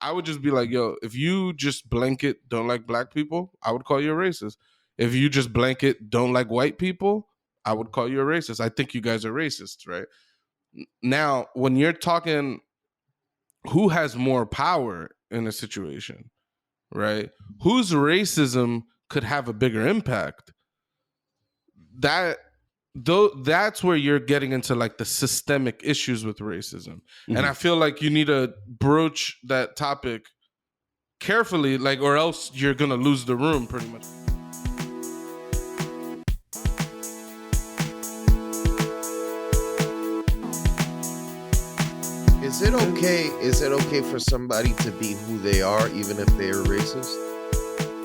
I would just be like, yo, if you just blanket don't like black people, I would call you a racist. If you just blanket don't like white people, I would call you a racist. I think you guys are racist, right? Now, when you're talking who has more power in a situation, right? Whose racism could have a bigger impact? That's where you're getting into like the systemic issues with racism. Mm-hmm. And I feel like you need to broach that topic carefully, like, or else you're gonna lose the room pretty much. Is it okay for somebody to be who they are even if they are racist?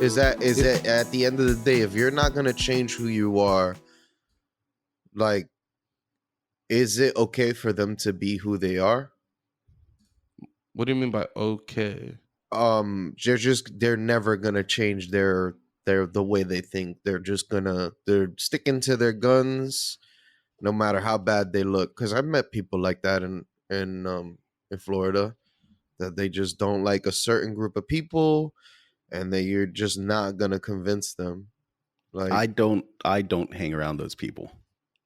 Is that at the end of the day, if you're not gonna change who you are, like, is it okay for them to be who they are? What do you mean by okay? They're never gonna change their the way they think. They're sticking to their guns no matter how bad they look. Because I've met people like that in Florida, that they just don't like a certain group of people, and that you're just not gonna convince them. Like, I don't hang around those people.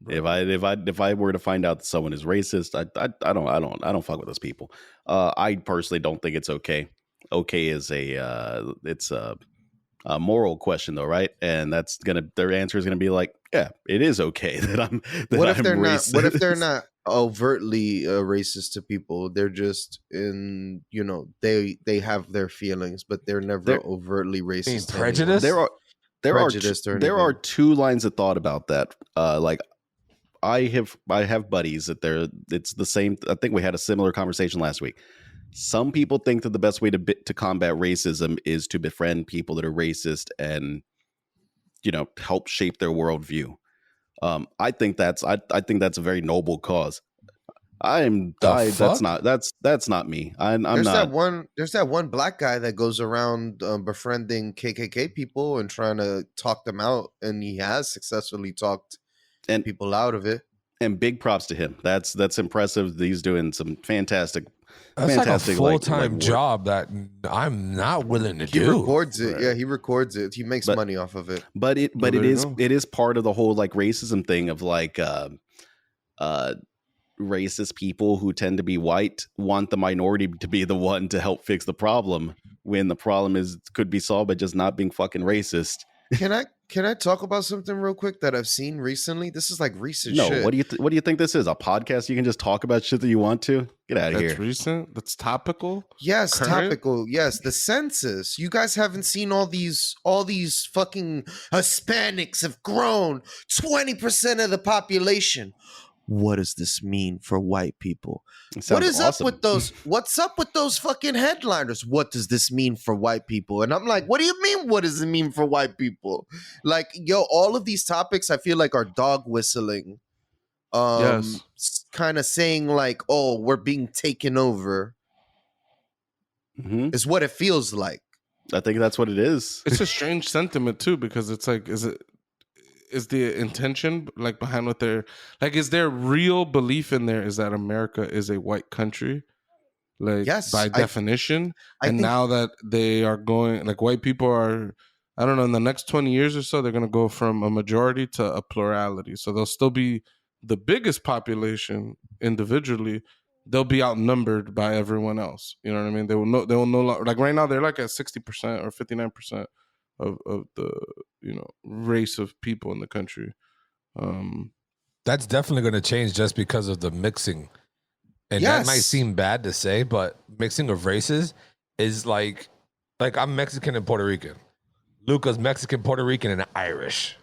Right. If I were to find out that someone is racist, I don't fuck with those people. I personally don't think it's okay. Okay is it's a moral question though, right? And their answer is gonna be like, yeah, it is okay that I'm. What if they're not overtly racist to people? They're just they have their feelings, but they're never overtly racist. Prejudice. There are two lines of thought about that. Like, I have buddies that it's the same. I think we had a similar conversation last week. Some people think that the best way to combat racism is to befriend people that are racist and, help shape their worldview. I think that's a very noble cause. That's not me. I'm not. There's that one black guy that goes around befriending KKK people and trying to talk them out, and he has successfully talked people out of it. And big props to him. That's impressive. He's doing some fantastic. That's like a full-time job that I'm not willing to do. He records it. Right. Yeah, he records it. He makes money off of it. But it is part of the whole like racism thing of like racist people who tend to be white want the minority to be the one to help fix the problem when the problem could be solved by just not being fucking racist. Can I talk about something real quick that I've seen recently? This is like recent shit. No, what do you think this is? A podcast? You can just talk about shit that you want to? Get out of here. That's recent? That's topical? Yes, current? Topical. Yes, the census. You guys haven't seen all these fucking Hispanics have grown 20% of the population. What does this mean for white people? What is awesome. What's up with those fucking headliners? What does this mean for white people? And I'm like, what do you mean? What does it mean for white people? Like, yo, all of these topics I feel like are dog whistling. Yes. Kind of saying like, oh, we're being taken over. Mm-hmm. Is what it feels like. I think that's what it is. It's a strange sentiment too, because it's like, is the intention like behind what they're like, is their real belief in there is that America is a white country, like, yes, by definition? And now that they are going, like, white people are, I don't know, in the next 20 years or so, they're going to go from a majority to a plurality. So they'll still be the biggest population individually. They'll be outnumbered by everyone else. You know what I mean? They will no longer, like right now they're like at 60% or 59% of the race of people in the country. That's definitely going to change just because of the mixing, and yes, that might seem bad to say, but mixing of races is like I'm Mexican and Puerto Rican. Luca's Mexican, Puerto Rican, and Irish.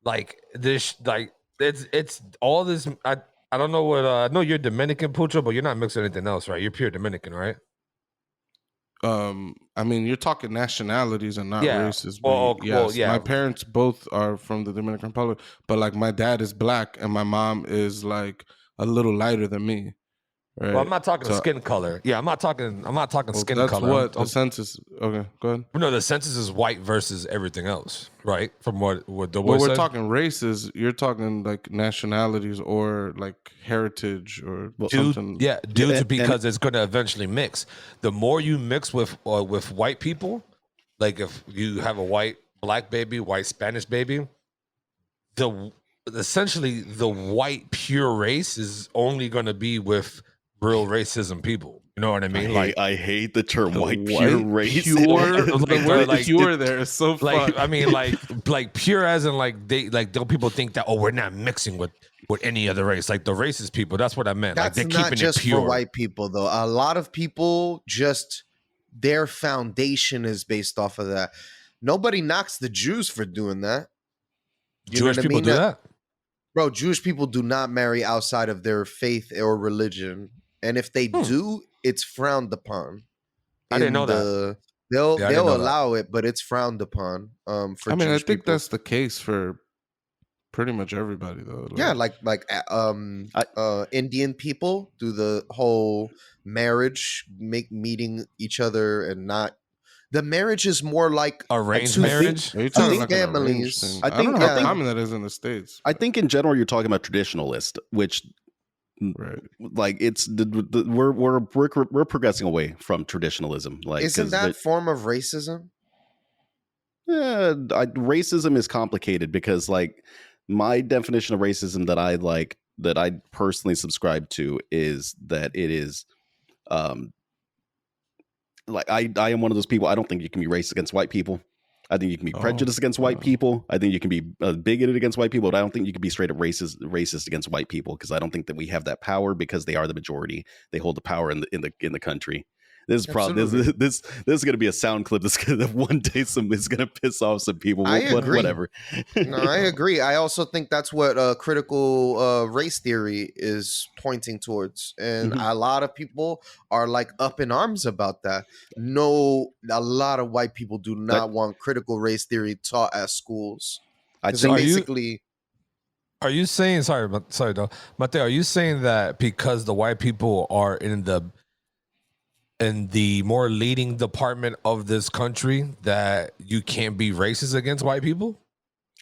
Like this, like it's all this. I don't know what. I know you're Dominican, Pucho, but you're not mixed with anything else, right? You're pure Dominican, right? I mean, you're talking nationalities and not races. Yes, my parents both are from the Dominican Republic, but like my dad is black and my mom is like a little lighter than me, Right. Well, I'm not talking skin color. Yeah, I'm not talking skin that's color. That's what the census. Okay, go ahead. No, the census is white versus everything else, right? From what the boy Well, we're said. talking races. You're talking like nationalities or like heritage or something. Because it's going to eventually mix. The more you mix with white people, like if you have a white black baby, white Spanish baby, essentially the white pure race is only going to be with real racism people. You know what I mean? I hate the term white pure race. Pure, the word pure there is so like I mean like pure as in like don't people think that we're not mixing with any other race, like the racist people. That's what I meant. That's like they're not keeping just it pure for white people though. A lot of people just their foundation is based off of that. Nobody knocks the Jews for doing that. Jewish people do that. Bro, Jewish people do not marry outside of their faith or religion. And if they do, it's frowned upon. I didn't know that. They'll allow it, but it's frowned upon. For I mean, Jewish I think people. that's the case for pretty much everybody, though. Indian people do the whole marriage, meeting each other and not. The marriage is more like arranged marriage. Are you talking like families? I don't know how common that is in the States. I think in general you're talking about traditionalist, which, right? Like it's we're progressing away from traditionalism. Like, isn't that form of racism? Yeah, racism is complicated because like my definition of racism that I personally subscribe to is that it is like I am one of those people. I don't think you can be racist against white people. I think you can be prejudiced against white people. I think you can be bigoted against white people, but I don't think you can be straight up racist against white people because I don't think that we have that power because they are the majority. They hold the power in the country. This is probably this is going to be a sound clip that's going to one day is going to piss off some people. I agree. Whatever. No, I agree. I also think that's what critical race theory is pointing towards, and a lot of people are like up in arms about that. No, a lot of white people do not want critical race theory taught at schools. I think basically. Are you saying sorry, though, Mateo? Are you saying that because the white people are in the more leading department of this country that you can't be racist against white people?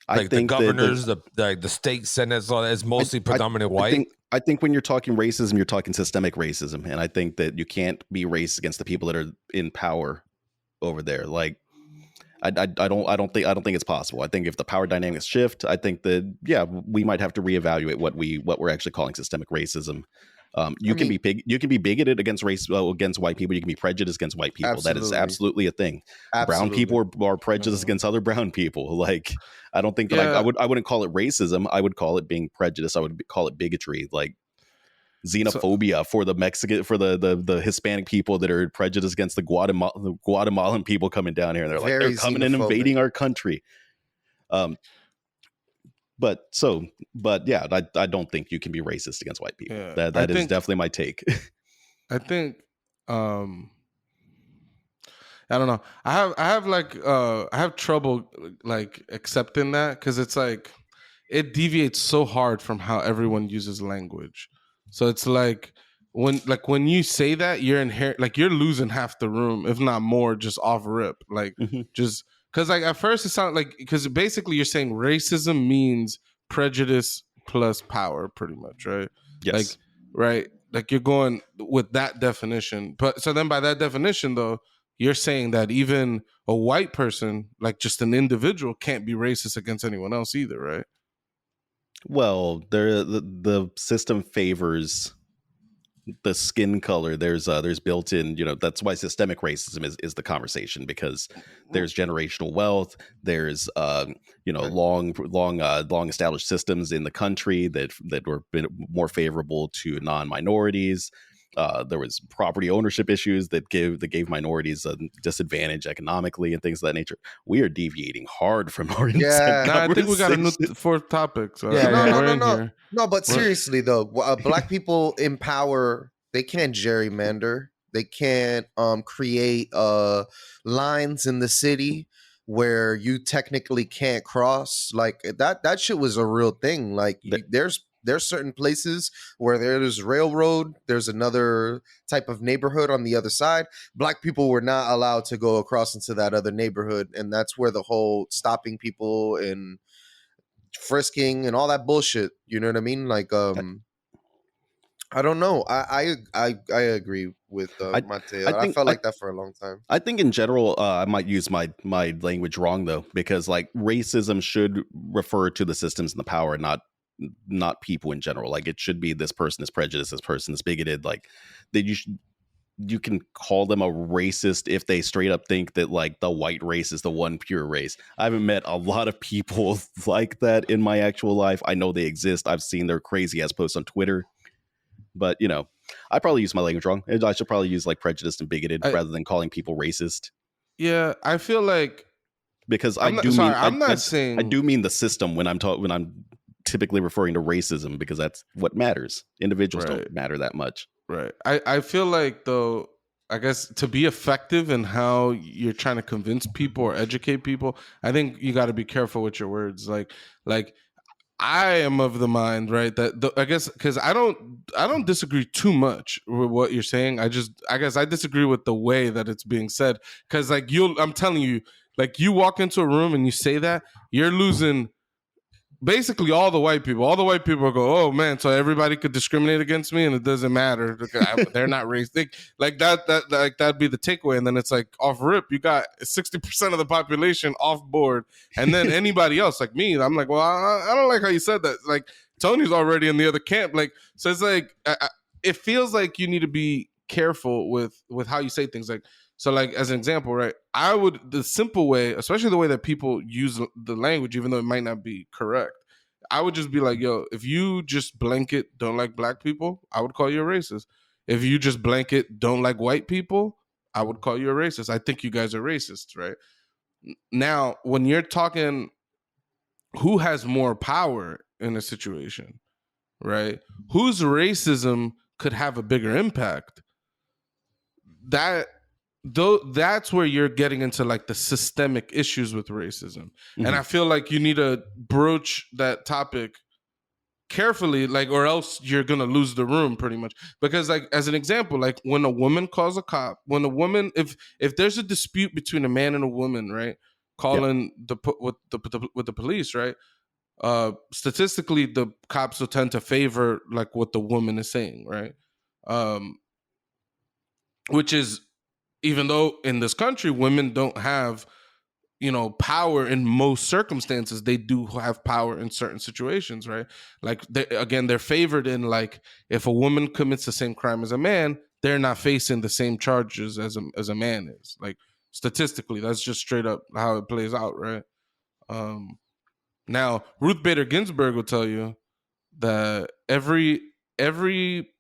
Like I think the governors, the state senates, all that is mostly predominant white. I think when you're talking racism, you're talking systemic racism, and I think that you can't be racist against the people that are in power over there. Like, I don't think it's possible. I think if the power dynamics shift, I think that we might have to reevaluate what we're actually calling systemic racism. You can be bigoted against against white people. You can be prejudiced against white people. Absolutely. That is absolutely a thing. Absolutely. Brown people are prejudiced against other brown people. Like, I don't think that I wouldn't call it racism. I would call it being prejudiced. I would call it bigotry, like xenophobia for the Mexican, for the Hispanic people that are prejudiced against the Guatemalan people coming down here. And they're like, they're coming and invading our country. But yeah, I don't think you can be racist against white people. Yeah, that is definitely my take. I think I don't know. I have trouble like accepting that because it's like it deviates so hard from how everyone uses language. So it's like when you say that, you're you're losing half the room, if not more, just off rip. Like just because like at first it sounds like because basically you're saying racism means prejudice plus power, pretty much, right? Yes. Like right. Like you're going with that definition. But so then by that definition though, you're saying that even a white person, like just an individual, can't be racist against anyone else either, right? Well, the system favors the skin color. There's built in, that's why systemic racism is the conversation, because there's generational wealth. There's long established systems in the country that were more favorable to non-minorities. There was property ownership issues that gave minorities a disadvantage economically and things of that nature. We are deviating hard from our I think we got a new fourth topic. So no. But seriously though, black people in power, they can't gerrymander. They can't create lines in the city where you technically can't cross. Like that shit was a real thing. Like there's there's certain places where there's railroad, there's another type of neighborhood on the other side. Black people were not allowed to go across into that other neighborhood, and that's where the whole stopping people and frisking and all that bullshit. You know what I mean? Like, I don't know. I agree with Mateo. I felt like that for a long time. I think in general, I might use my language wrong though, because like racism should refer to the systems and the power, not people in general. Like it should be this person is prejudiced, this person is bigoted. Like that you can call them a racist if they straight up think that like the white race is the one pure race. I haven't met a lot of people like that in my actual life. I know they exist. I've seen their crazy ass posts on Twitter. But, you know, I probably use my language wrong. I should probably use like prejudiced and bigoted rather than calling people racist. Yeah, I feel like because I do mean the system when I'm typically referring to racism, because that's what matters. Individuals don't matter that much. Right. I feel like, though, I guess to be effective in how you're trying to convince people or educate people, I think you got to be careful with your words. Like I am of the mind, right, that I guess because I don't disagree too much with what you're saying. I guess I disagree with the way that it's being said. Because like I'm telling you, like you walk into a room and you say that, you're losing basically all the white people. All the white people go, oh man, so everybody could discriminate against me and it doesn't matter. They're not racist. Like that'd be the takeaway. And then it's like off rip, you got 60% of the population off board. And then anybody else like me, I'm like, well, I don't like how you said that. Like Tony's already in the other camp. Like, so it's like, it feels like you need to be careful with how you say things. Like, so like as an example, right? The simple way, especially the way that people use the language, even though it might not be correct, I would just be like, yo, if you just blanket don't like black people, I would call you a racist. If you just blanket don't like white people, I would call you a racist. I think you guys are racist, right? Now, when you're talking who has more power in a situation, right? Whose racism could have a bigger impact? That's where you're getting into like the systemic issues with racism. Mm-hmm. And I feel like you need to broach that topic carefully, like, or else you're gonna lose the room pretty much. Because like as an example, like when a woman calls a cop, when a woman, if there's a dispute between a man and a woman, right, calling with the police, right, statistically the cops will tend to favor like what the woman is saying, right, which is, even though in this country women don't have, power in most circumstances, they do have power in certain situations, right? Like they're favored in, like, if a woman commits the same crime as a man, they're not facing the same charges as a man is. Like statistically, that's just straight up how it plays out, right? Now Ruth Bader Ginsburg will tell you that every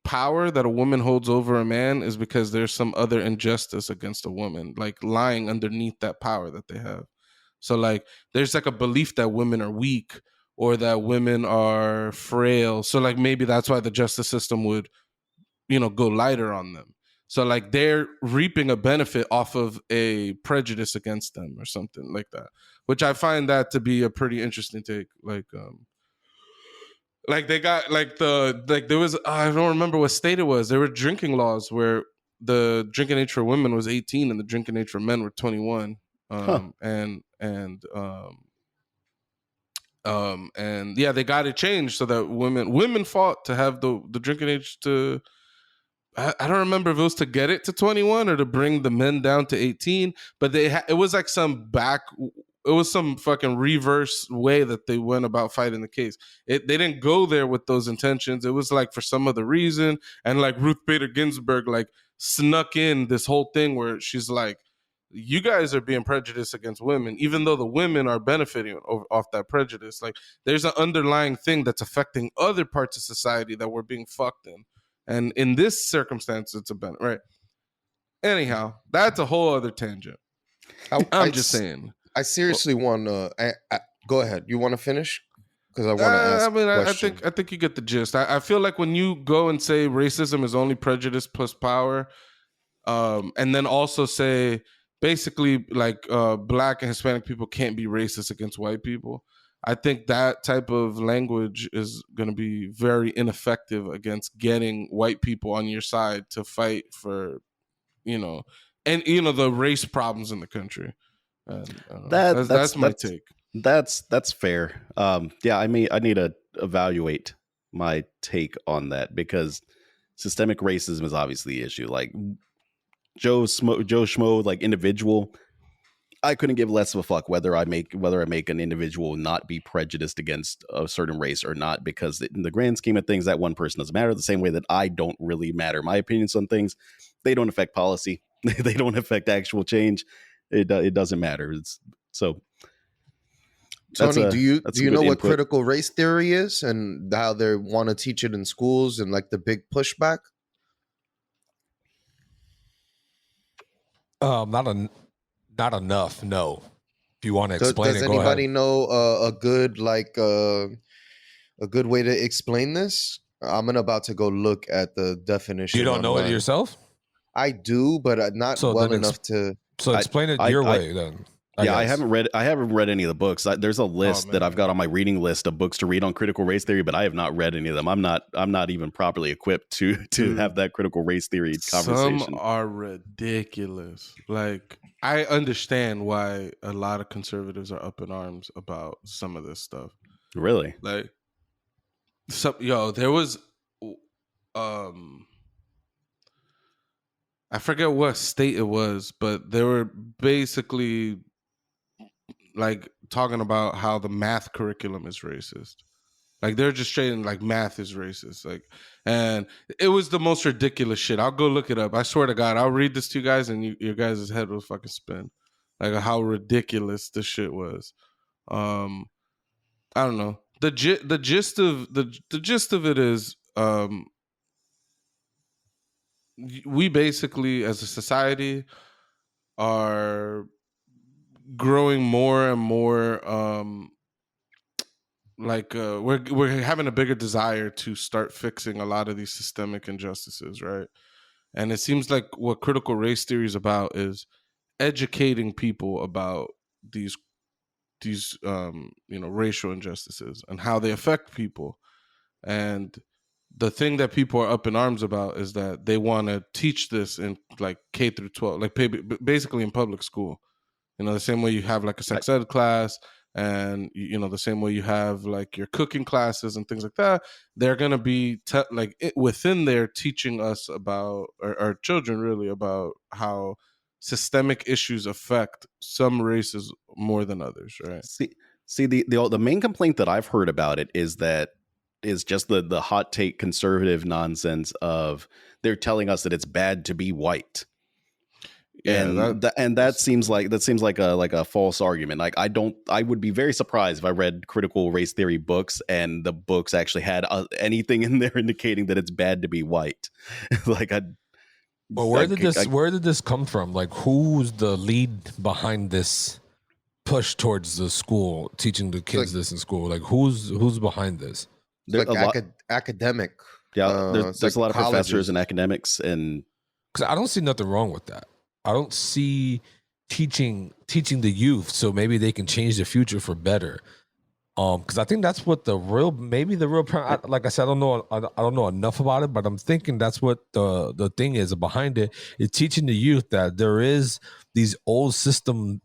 power that a woman holds over a man is because there's some other injustice against a woman, like lying underneath that power that they have. So like there's like a belief that women are weak or that women are frail. So like maybe that's why the justice system would, go lighter on them. So like they're reaping a benefit off of a prejudice against them or something like that, which I find that to be a pretty interesting take. Like they got there was, I don't remember what state it was. There were drinking laws where the drinking age for women was 18 and the drinking age for men were 21. And yeah, they got it changed so that women fought to have the drinking age to, I don't remember if it was to get it to 21 or to bring the men down to 18, but it was like it was some fucking reverse way that they went about fighting the case. They didn't go there with those intentions. It was like for some other reason. And like Ruth Bader Ginsburg like snuck in this whole thing where she's like, you guys are being prejudiced against women, even though the women are benefiting off that prejudice. Like there's an underlying thing that's affecting other parts of society that we're being fucked in. And in this circumstance, it's a benefit, right? Anyhow, that's a whole other tangent. I'm just saying. I seriously want to go ahead. You want to finish? Because I want to ask. I mean, I think you get the gist. I feel like when you go and say racism is only prejudice plus power, and then also say basically like black and Hispanic people can't be racist against white people, I think that type of language is going to be very ineffective against getting white people on your side to fight for, and the race problems in the country. And that's my take. That's fair. Yeah, I mean, I need to evaluate my take on that, because systemic racism is obviously the issue. Like Joe Schmo, like individual, I couldn't give less of a fuck whether I make an individual not be prejudiced against a certain race or not, because in the grand scheme of things, that one person doesn't matter. The same way that I don't really matter. My opinions on things, they don't affect policy. They don't affect actual change. It doesn't matter. So, Tony, do you know what critical race theory is and how they want to teach it in schools and like the big pushback? Not enough. No. If you want to explain does it, anybody know a good way to explain this? I'm about to go look at the definition. You don't know it yourself? I do, but not well enough to. So explain it your way then. I haven't read any of the books. There's a list that I've got on my reading list of books to read on critical race theory, but I have not read any of them. I'm not even properly equipped to have that critical race theory conversation. Some are ridiculous. Like, I understand why a lot of conservatives are up in arms about some of this stuff. Really? Like, there was I forget what state it was, but they were basically like talking about how the math curriculum is racist. Like, they're just saying like math is racist. Like, and it was the most ridiculous shit. I'll go look it up. I swear to God, I'll read this to you guys, and your guys' head will fucking spin. Like, how ridiculous this shit was. I don't know. The gist of it is, we basically, as a society, are growing more and more we're having a bigger desire to start fixing a lot of these systemic injustices, right? And it seems like what critical race theory is about is educating people about these racial injustices and how they affect people. And the thing that people are up in arms about is that they want to teach this in like K through 12, like basically in public school. The same way you have like a sex ed class, and the same way you have like your cooking classes and things like that. They're going to be within there teaching us about our children really about how systemic issues affect some races more than others, right? See the main complaint that I've heard about it is just the hot take conservative nonsense of they're telling us that it's bad to be white. Yeah, that seems like a false argument. Like, I would be very surprised if I read critical race theory books and the books actually had anything in there indicating that it's bad to be white. Where did this come from? Like, who's the lead behind this push towards the school, teaching the kids this in school? Like, who's behind this? There's academic. Yeah, there's a lot of professors and academics, and because I don't see nothing wrong with that. I don't see teaching the youth so maybe they can change the future for better. Because I think that's what like I said, I don't know enough about it, but I'm thinking that's what the thing is behind it, is teaching the youth that there is these old system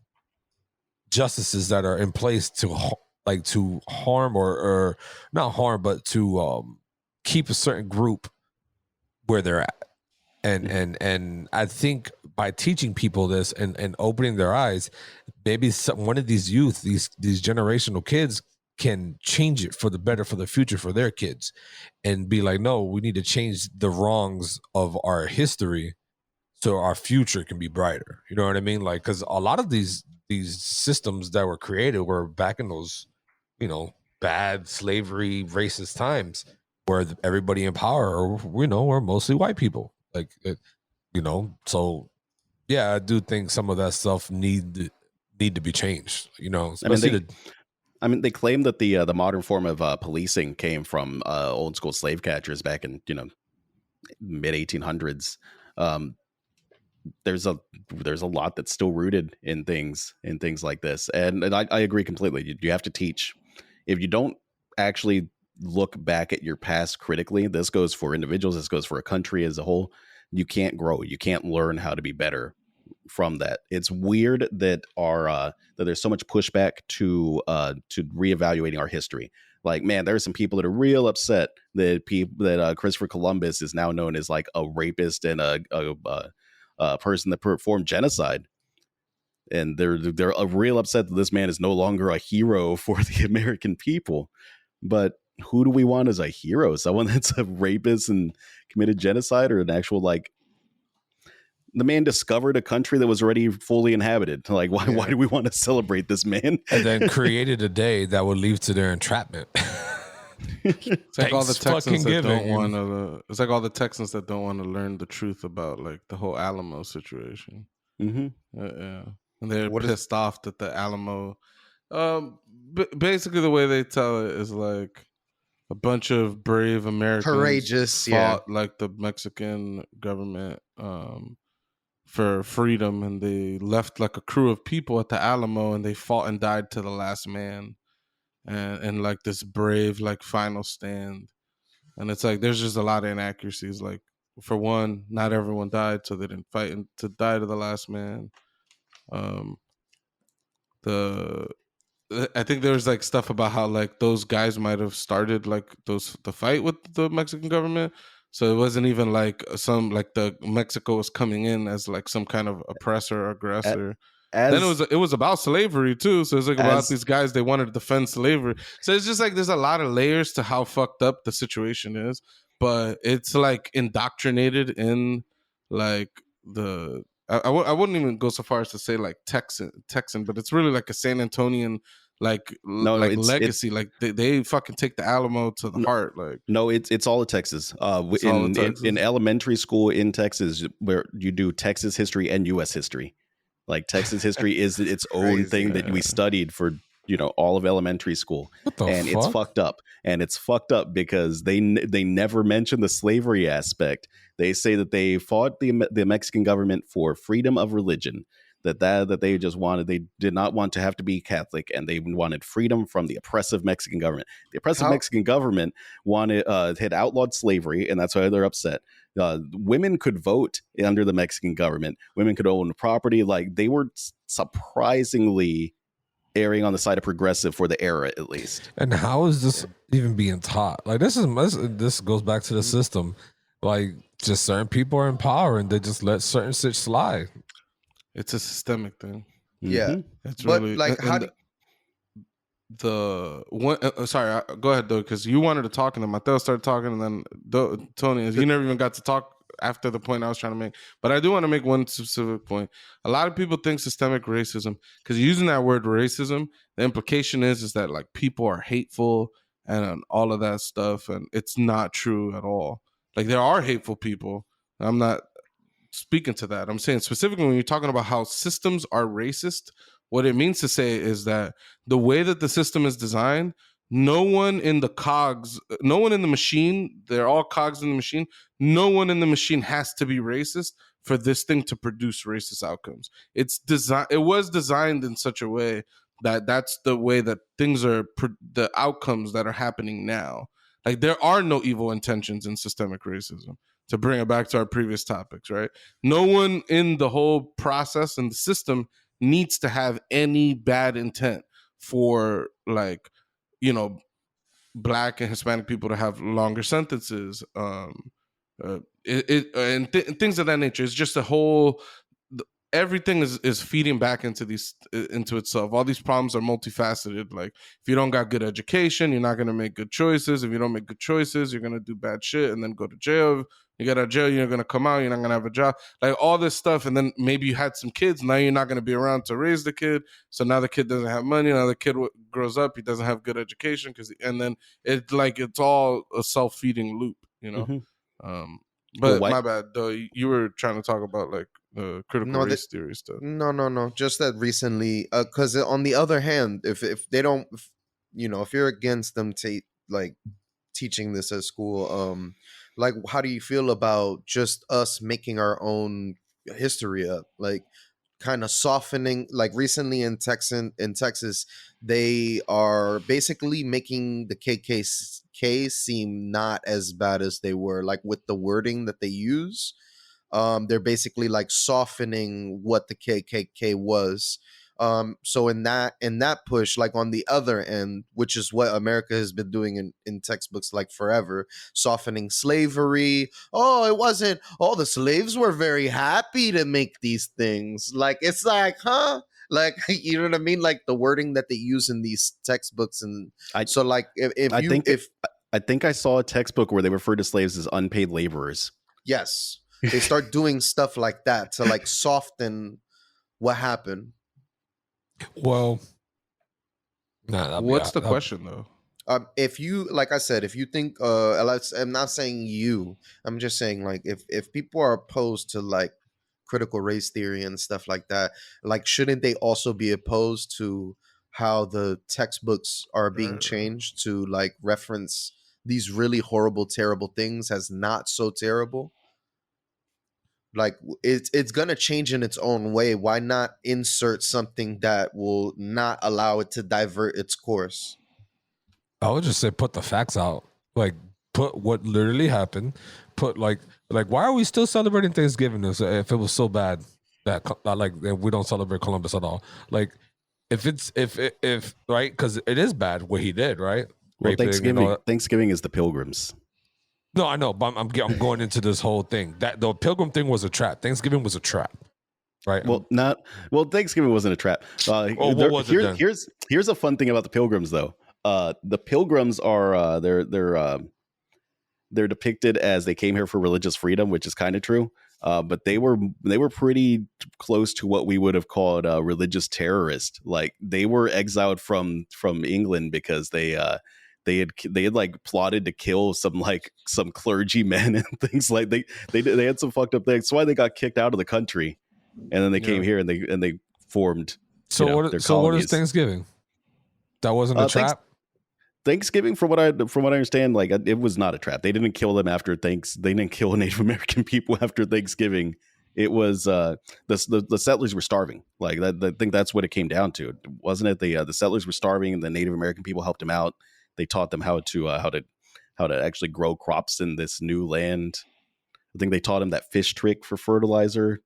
justices that are in place to harm or not harm, but to keep a certain group where they're at. And I think by teaching people this and opening their eyes, maybe one of these youth, these generational kids, can change it for the better, for the future, for their kids, and be like, no, we need to change the wrongs of our history so our future can be brighter. You know what I mean? Like, because a lot of these systems that were created were back in those, bad slavery, racist times where everybody in power, were mostly white people. Like, so yeah, I do think some of that stuff need to be changed. They claim that the modern form of policing came from old school slave catchers back in mid 1800s. There's a lot that's still rooted in things like this, and I agree completely. You have to teach if you don't actually look back at your past critically, this goes for individuals, this goes for a country as a whole, you can't grow. You can't learn how to be better from that. It's weird that that there's so much pushback to reevaluating our history. Like, man, there are some people that are real upset that Christopher Columbus is now known as like a rapist and a person that performed genocide. And they're real upset that this man is no longer a hero for the American people. But who do we want as a hero? Someone that's a rapist and committed genocide, or an actual, like, the man discovered a country that was already fully inhabited. Like, why do we want to celebrate this man? And then created a day that would lead to their entrapment. It's like all the Texans that don't want to. It's like all the Texans that don't want to learn the truth about like the whole Alamo situation. Mm-hmm. Yeah, and they're pissed off that the Alamo. Basically, the way they tell it is like a bunch of brave Americans, courageous, fought like the Mexican government for freedom, and they left like a crew of people at the Alamo, and they fought and died to the last man. And like this brave like final stand, and it's like there's just a lot of inaccuracies. Like, for one, not everyone died, so they didn't fight and to die to the last man. I think there was like stuff about how like those guys might have started like the fight with the Mexican government, so it wasn't even like some like the Mexico was coming in as like some kind of oppressor or aggressor. Then it was about slavery too, so it's like about these guys, they wanted to defend slavery. So it's just like there's a lot of layers to how fucked up the situation is, but it's like indoctrinated in like the I wouldn't even go so far as to say like Texan, but it's really like a San Antonian legacy. Like they fucking take the Alamo to the heart. Like, no, it's all of Texas. In elementary school in Texas, where you do Texas history and U.S. history. Like, Texas history is its own thing that we studied for, all of elementary school. And fuck? It's fucked up. And it's fucked up because they never mention the slavery aspect. They say that they fought the Mexican government for freedom of religion. That they just wanted, they did not want to have to be Catholic, and they wanted freedom from the oppressive Mexican government. The oppressive Mexican government had outlawed slavery, and that's why they're upset. Women could vote under the Mexican government. Women could own property. Like, they were surprisingly erring on the side of progressive for the era, at least. And how is this even being taught? Like, this goes back to the system. Like, just certain people are in power, and they just let certain shit slide. It's a systemic thing. Yeah, it's really like how sorry, go ahead though, because you wanted to talk, and then Mateo started talking, and then Tony, you never even got to talk after the point I was trying to make. But I do want to make one specific point. A lot of people think systemic racism, because using that word racism, the implication is that like people are hateful and all of that stuff, and it's not true at all. Like, there are hateful people. I'm not speaking to that. I'm saying specifically when you're talking about how systems are racist, what it means to say is that the way that the system is designed, no one in the machine, they're all cogs in the machine, no one in the machine has to be racist for this thing to produce racist outcomes. It was designed in such a way that that's the way that things are, the outcomes that are happening now. Like, there are no evil intentions in systemic racism. To bring it back to our previous topics, right? No one in the whole process and the system needs to have any bad intent for, like, Black and Hispanic people to have longer sentences, and things of that nature. It's just a whole. Everything is feeding back into itself. All these problems are multifaceted. Like, if you don't got good education, you're not going to make good choices. If you don't make good choices, you're going to do bad shit and then go to jail. You get out of jail, you're going to come out, you're not going to have a job. Like, all this stuff. And then maybe you had some kids. Now you're not going to be around to raise the kid. So now the kid doesn't have money. Now the kid grows up, he doesn't have good education. And then it's all a self-feeding loop, Mm-hmm. But my bad, though. You were trying to talk about like the critical race theory stuff. No. Just that recently, because on the other hand, if they don't, if you're against them teaching this at school, like, how do you feel about just us making our own history up? Like, kind of softening. Like recently in Texas, they are basically making the KKK seem not as bad as they were, like with the wording that they use. They're basically like softening what the KKK was. So in that push, like on the other end, which is what America has been doing in textbooks like forever, softening slavery. Oh, it wasn't. Oh, the slaves were very happy to make these things. Like it's like, huh? Like you know what I mean? Like the wording that they use in these textbooks, and so like I think I saw a textbook where they referred to slaves as unpaid laborers. Yes, they start doing stuff like that to like soften what happened. Well, what's the question though? If you, like I said, if you think, I'm not saying you, I'm just saying like if people are opposed to like critical race theory and stuff like that, like shouldn't they also be opposed to how the textbooks are being changed to like reference these really horrible, terrible things as not so terrible? Like it's gonna change in its own way. Why not insert something that will not allow it to divert its course? I would just say put the facts out. Like put what literally happened. Put like why are we still celebrating Thanksgiving if it was so bad that like we don't celebrate Columbus at all? Like if right, because it is bad what he did, right? Well, Thanksgiving is the Pilgrims. No, I know, but I'm going into this whole thing. That the Pilgrim thing was a trap. Thanksgiving was a trap, right? Well, Thanksgiving wasn't a trap. What was it then? Here's a fun thing about the Pilgrims, though. The Pilgrims are they're depicted as they came here for religious freedom, which is kind of true. But they were pretty close to what we would have called religious terrorists. Like they were exiled from England because they had like plotted to kill some clergymen and things like they had some fucked up things. That's why they got kicked out of the country, and then they came here and they formed. So what is Thanksgiving? That wasn't a trap. Thanksgiving, from what I understand, like it was not a trap. They didn't kill them after They didn't kill Native American people after Thanksgiving. It was the settlers were starving. Like that, I think that's what it came down to, wasn't it? The settlers were starving, and the Native American people helped them out. They taught them how to actually grow crops in this new land. I think they taught them that fish trick for fertilizer.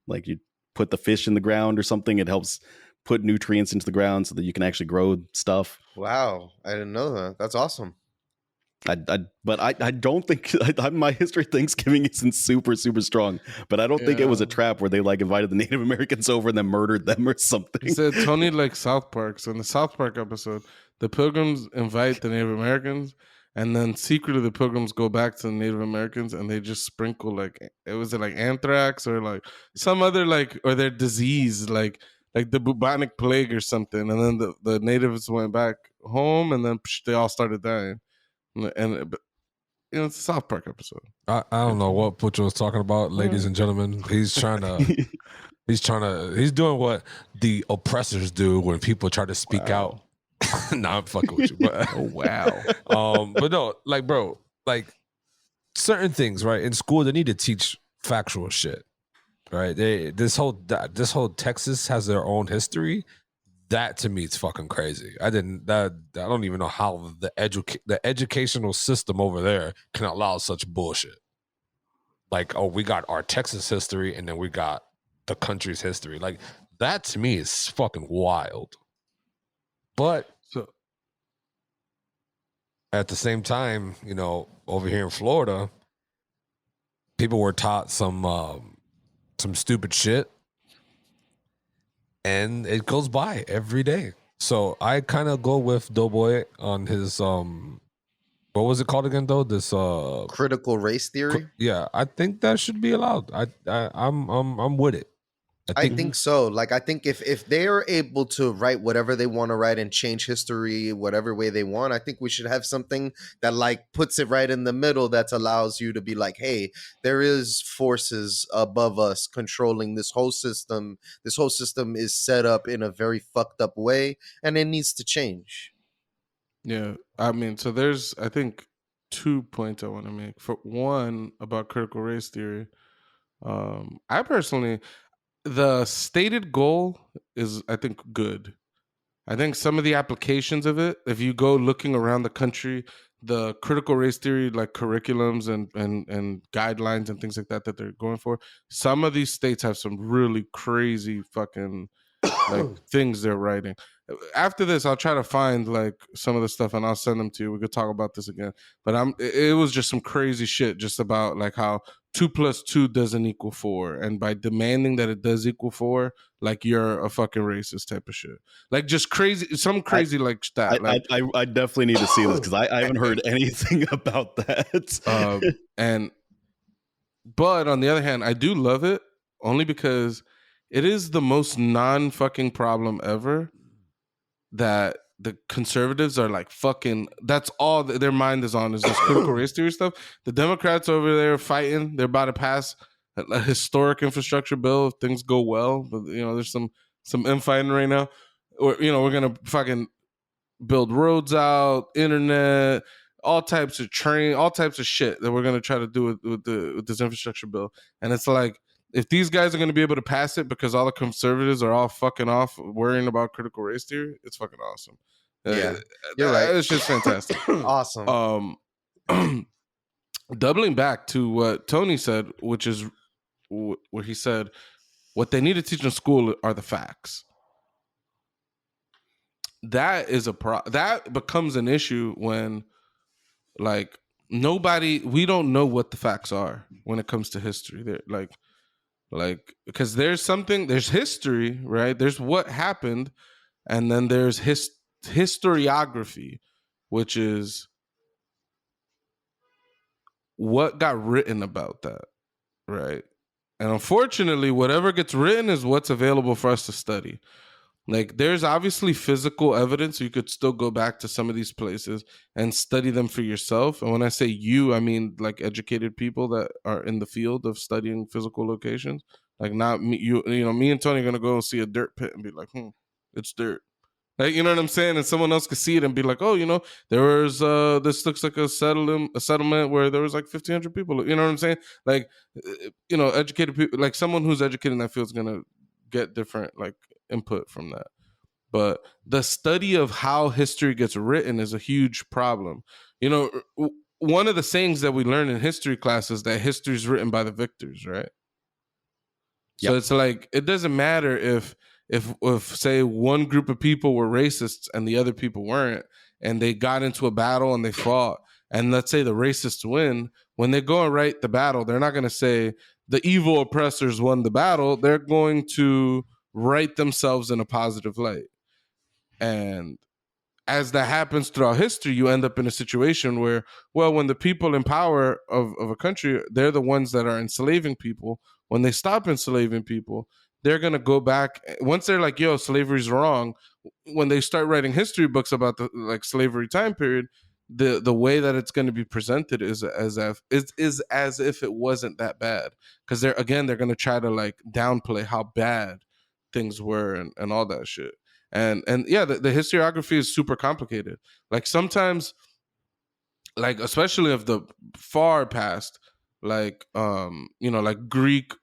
Like you put the fish in the ground or something, it helps put nutrients into the ground so that you can actually grow stuff. Wow, I didn't know that. That's awesome. But I don't think my history of Thanksgiving isn't super strong. But I don't think it was a trap where they like invited the Native Americans over and then murdered them or something. He said Tony like South Park. So in the South Park episode, the Pilgrims invite the Native Americans, and then secretly the Pilgrims go back to the Native Americans and they just sprinkle like anthrax or like some other or their disease like the bubonic plague or something, and then the natives went back home, and then they all started dying. And it's a South Park episode. I don't know what Pucho was talking about, ladies and gentlemen. He's doing what the oppressors do when people try to speak out. Nah, I'm fucking with you. But, oh wow. But no, like bro, like certain things, right? In school, they need to teach factual shit. Right, this whole Texas has their own history. That to me is fucking crazy. I don't even know how the educational system over there can allow such bullshit. Like, oh, we got our Texas history and then we got the country's history. Like that to me is fucking wild. But at the same time, over here in Florida, people were taught some stupid shit, and it goes by every day. So I kind of go with Doughboy on his what was it called again though? This critical race theory. Yeah, I think that should be allowed. I'm with it. I think so. Like, I think if they are able to write whatever they want to write and change history whatever way they want, I think we should have something that like puts it right in the middle that allows you to be like, hey, there is forces above us controlling this whole system. This whole system is set up in a very fucked up way, and it needs to change. Yeah, I mean, so there's I think 2 points I want to make. For one, about critical race theory, I personally, the stated goal is, I think, good. I think some of the applications of it, if you go looking around the country, the critical race theory, like curriculums and guidelines and things like that they're going for, some of these states have some really crazy fucking like things they're writing. After this, I'll try to find like some of the stuff and I'll send them to you. We could talk about this again. But it was just some crazy shit just about like how 2 + 2 doesn't equal 4. And by demanding that it does equal 4, like you're a fucking racist type of shit. Like just crazy, some crazy like stat. I definitely need to see this because I haven't heard anything about that. But on the other hand, I do love it only because it is the most non-fucking problem ever that the conservatives are like fucking, that's all their mind is on, is this critical race theory stuff. The Democrats over there fighting, they're about to pass a historic infrastructure bill if things go well. But there's some infighting right now. Or we're gonna fucking build roads out, internet, all types of all types of shit that we're gonna try to do with this infrastructure bill. And it's like, if these guys are going to be able to pass it because all the conservatives are all fucking off worrying about critical race theory, it's fucking awesome. Yeah, you're right. It's just fantastic. Awesome. Doubling back to what Tony said, which is where he said, what they need to teach in school are the facts. That is that becomes an issue when, like, we don't know what the facts are when it comes to history. They're like, because there's history, right? There's what happened, and then there's historiography, which is what got written about that, right? And unfortunately, whatever gets written is what's available for us to study. Like, there's obviously physical evidence. You could still go back to some of these places and study them for yourself. And when I say you, I mean like educated people that are in the field of studying physical locations. Like, not me. Me and Tony are gonna go see a dirt pit and be like, it's dirt. Like, you know what I'm saying? And someone else could see it and be like, oh, there was this looks like a settlement where there was like 1,500 people. You know what I'm saying? Like, educated people, like someone who's educated in that field is gonna get different like input from that. But the study of how history gets written is a huge problem. One of the sayings that we learn in history class is that history is written by the victors, right? Yep. So it's like, it doesn't matter if say one group of people were racists and the other people weren't, and they got into a battle and they fought, and let's say the racists win. When they go and write the battle, they're not going to say the evil oppressors won the battle. They're going to write themselves in a positive light. And as that happens throughout history, you end up in a situation where, well, when the people in power of a country, they're the ones that are enslaving people. When they stop enslaving people, they're going to go back. Once they're like, yo, slavery's wrong, when they start writing history books about the like slavery time period, the way that it's going to be presented is as if it wasn't that bad. Because they're going to try to like downplay how bad things were and all that shit. And yeah, the historiography is super complicated. Like sometimes, like especially of the far past, like like Greek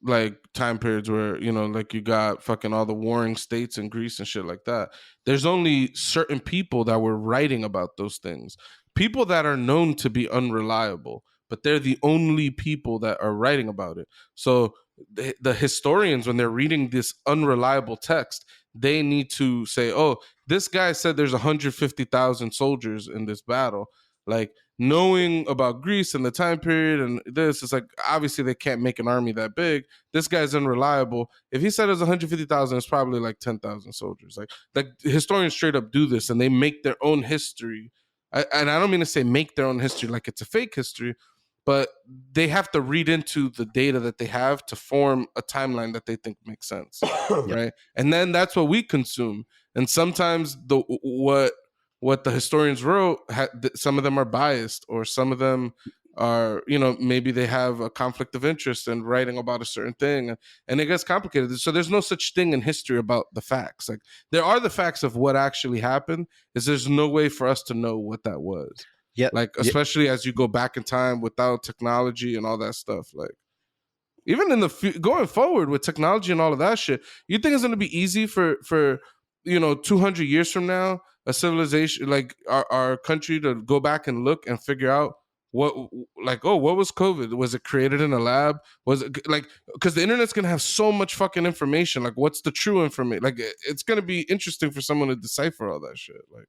like time periods where like you got fucking all the warring states in Greece and shit like that. There's only certain people that were writing about those things. People that are known to be unreliable, but they're the only people that are writing about it. So the historians, when they're reading this unreliable text, they need to say, oh, this guy said there's 150,000 soldiers in this battle. Like, knowing about Greece and the time period and this, it's like, obviously they can't make an army that big. This guy's unreliable. If he said there's 150,000, it's probably like 10,000 soldiers. Like historians straight up do this, and they make their own history. And I don't mean to say make their own history like it's a fake history, but they have to read into the data that they have to form a timeline that they think makes sense, right? And then that's what we consume. And sometimes what the historians wrote, some of them are biased, or some of them are, maybe they have a conflict of interest in writing about a certain thing, and it gets complicated. So there's no such thing in history about the facts. Like, there are the facts of what actually happened, is there's no way for us to know what that was. Yeah, like especially as you go back in time without technology and all that stuff. Like, even in the going forward with technology and all of that shit, you think it's going to be easy for 200 years from now, a civilization like our country to go back and look and figure out what was COVID? Was it created in a lab? Was it like, because the internet's gonna have so much fucking information, like what's the true information? Like it's gonna be interesting for someone to decipher all that shit. Like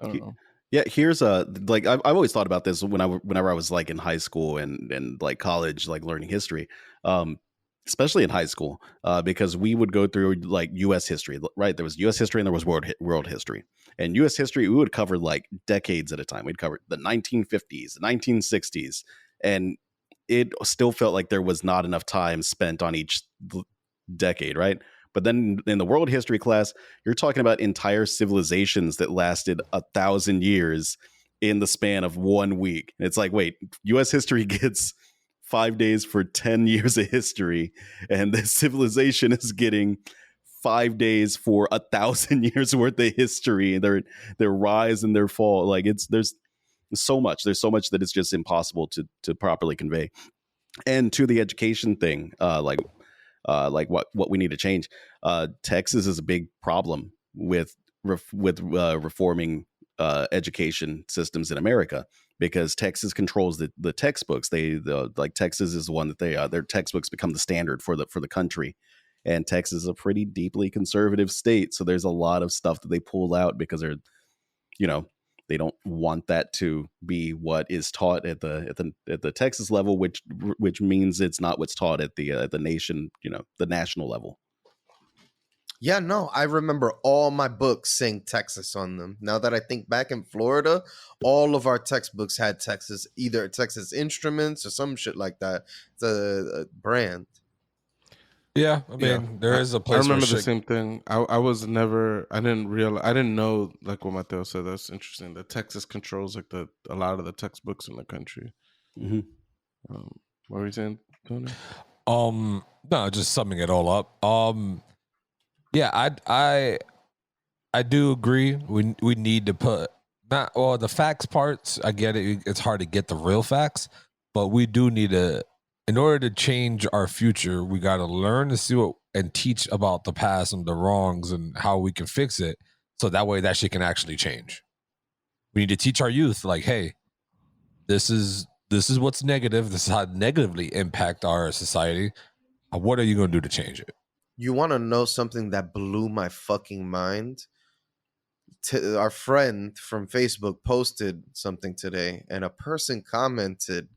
I don't know. Yeah, here's like I've always thought about this whenever I was like in high school and like college, like learning history, especially in high school, because we would go through like U.S. history, right? There was U.S. history and there was world history. And U.S. history, we would cover like decades at a time. We'd cover the 1950s, the 1960s, and it still felt like there was not enough time spent on each decade, right? But then in the world history class, you're talking about entire civilizations that lasted 1,000 years in the span of 1 week. And it's like, wait, U.S. history gets 5 days for 10 years of history, and this civilization is getting 5 days for 1,000 years worth of history, and their rise and their fall. Like there's so much that it's just impossible to properly convey. And to the education thing, like what we need to change. Texas is a big problem with reforming education systems in America, because Texas controls the textbooks. Like Texas is the one that their textbooks become the standard for the country. And Texas is a pretty deeply conservative state, so there's a lot of stuff that they pull out because they don't want that to be what is taught at the Texas level, which means it's not what's taught at the nation, the national level. Yeah, no, I remember all my books saying Texas on them. Now that I think back, in Florida, all of our textbooks had Texas, either Texas Instruments or some shit like that. It's a brand. Yeah, I mean, there is a place. I remember the same thing. I didn't know, like what Mateo said. That's interesting. That Texas controls like a lot of the textbooks in the country. Mm-hmm. What were you saying, Tony? No, just summing it all up. Yeah, I do agree. We need to put the facts parts. I get it. It's hard to get the real facts, but we do need to. In order to change our future, we got to learn to see and teach about the past and the wrongs and how we can fix it. So that way that shit can actually change. We need to teach our youth, like, hey, this is what's negative. This is how it negatively impact our society. What are you going to do to change it? You want to know something that blew my fucking mind? Our friend from Facebook posted something today, and a person commented,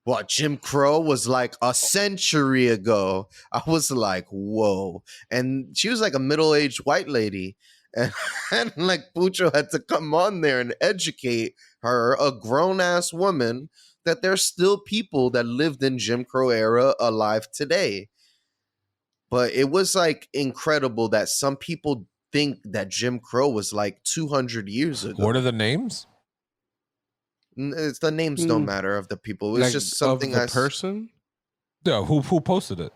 what, Jim Crow was like a century ago. I was like, whoa. And she was like a middle-aged white lady. And like Pucho had to come on there and educate her, a grown-ass woman, that there's still people that lived in Jim Crow era alive today. But it was like incredible that some people think that Jim Crow was like 200 years ago. What are the names? It's the names don't matter of the people. It's like just something of the person. Yeah, who posted it?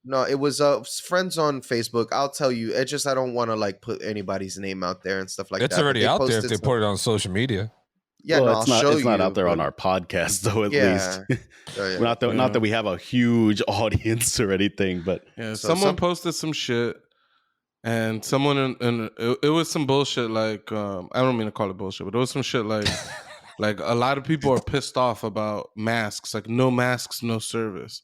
No, it was friends on Facebook. I'll tell you. It's just I don't want to like put anybody's name out there and stuff like that. It's already out there if they put it on social media. Yeah, well, no, it's not out there on our podcast though. At least, not that we have a huge audience or anything, but someone posted some shit, and someone and it was some bullshit. Like I don't mean to call it bullshit, but it was some shit like. Like a lot of people are pissed off about masks, like no masks, no service,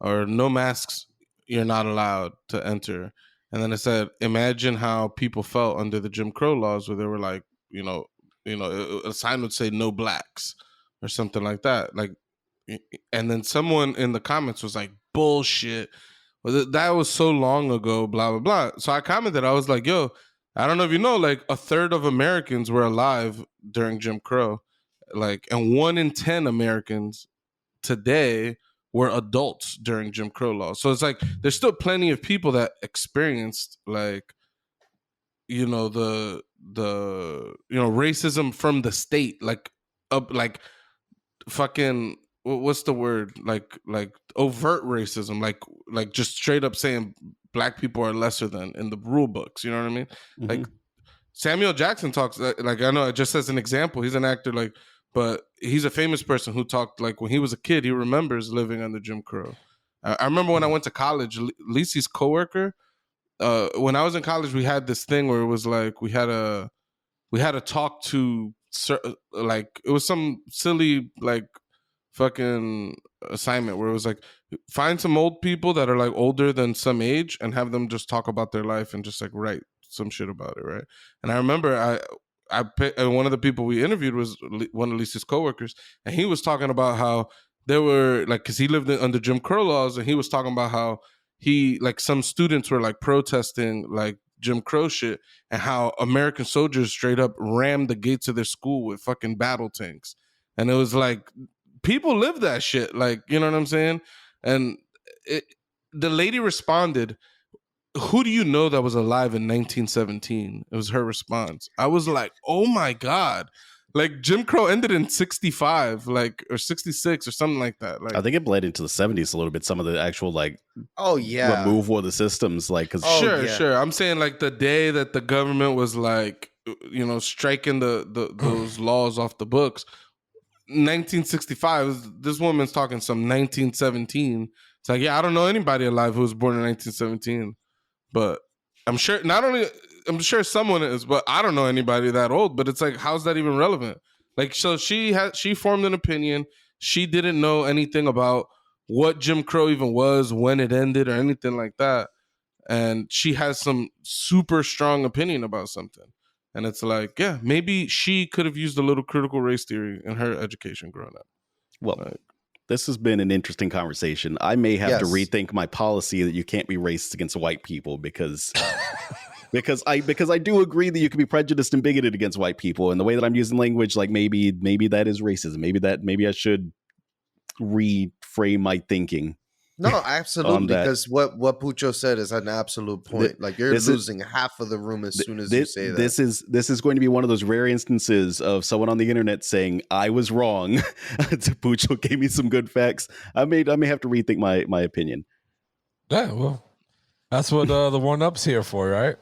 or no masks, you're not allowed to enter. And then it said, imagine how people felt under the Jim Crow laws, where they were like, a sign would say no blacks or something like that. Like, and then someone in the comments was like, bullshit. Well, that was so long ago, blah, blah, blah. So I commented, I was like, yo, I don't know if you know, like a third of Americans were alive during Jim Crow. Like, and 1 in 10 Americans today were adults during Jim Crow laws. So it's like there's still plenty of people that experienced like, the racism from the state, like fucking what's the word, like overt racism, like just straight up saying black people are lesser than in the rule books. You know what I mean? Mm-hmm. Like Samuel Jackson talks like, I know, just as an example, he's an actor, like. But he's a famous person who talked like when he was a kid, he remembers living under Jim Crow. I remember when I went to college, Lisi's coworker. When I was in college, we had this thing where it was like we had to talk to like it was some silly like fucking assignment where it was like find some old people that are like older than some age and have them just talk about their life and just like write some shit about it, right? And I remember one of the people we interviewed was one of Lisa's coworkers, and he was talking about how there were like, because he lived under Jim Crow laws, and he was talking about how he like some students were like protesting like Jim Crow shit, and how American soldiers straight up rammed the gates of their school with fucking battle tanks. And it was like, people live that shit, like, you know what I'm saying? And the lady responded, who do you know that was alive in 1917? It was her response. I was like, oh my God. Like Jim Crow ended in 65, like, or 66 or something like that. Like, I think it bled into the 70s a little bit. Some of the actual like, removal of the systems, like, because sure. I'm saying like the day that the government was like, you know, striking those laws off the books. 1965. This woman's talking some 1917. It's like, yeah, I don't know anybody alive who was born in 1917, but I'm sure I'm sure someone is, but I don't know anybody that old. But it's like, how's that even relevant? Like, so she formed an opinion. She didn't know anything about what Jim Crow even was, when it ended, or anything like that. And she has some super strong opinion about something. And it's like, yeah, maybe she could have used a little critical race theory in her education growing up. Well, this has been an interesting conversation. I may have to rethink my policy that you can't be racist against white people because I do agree that you can be prejudiced and bigoted against white people. And the way that I'm using language, like maybe that is racism. Maybe I should reframe my thinking. No, absolutely, because what Pucho said is an absolute point. Like, you're losing half of the room as soon as you say that. This is going to be one of those rare instances of someone on the internet saying I was wrong. Pucho gave me some good facts. I may have to rethink my opinion. Yeah, well, that's what the 1-up's here for, right?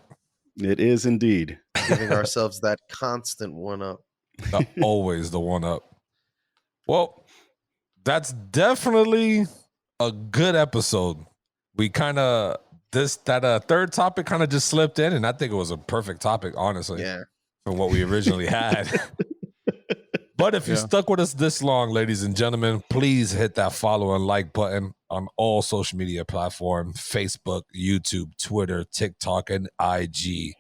It is indeed. Giving ourselves that constant 1-up. Always the 1-up. Well, that's definitely a good episode. We kind of third topic kind of just slipped in, and I think it was a perfect topic, honestly. Yeah, from what we originally had. But if you stuck with us this long, ladies and gentlemen, please hit that follow and like button on all social media platforms: Facebook, YouTube, Twitter, TikTok, and IG.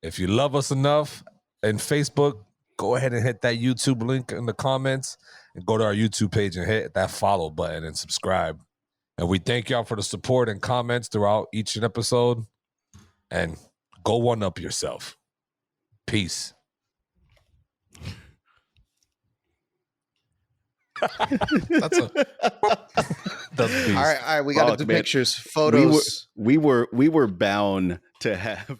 If you love us enough in Facebook, go ahead and hit that YouTube link in the comments and go to our YouTube page and hit that follow button and subscribe. And we thank y'all for the support and comments throughout each episode. And go 1-up yourself. Peace. That's all right. We got to do pictures, photos. We were bound to have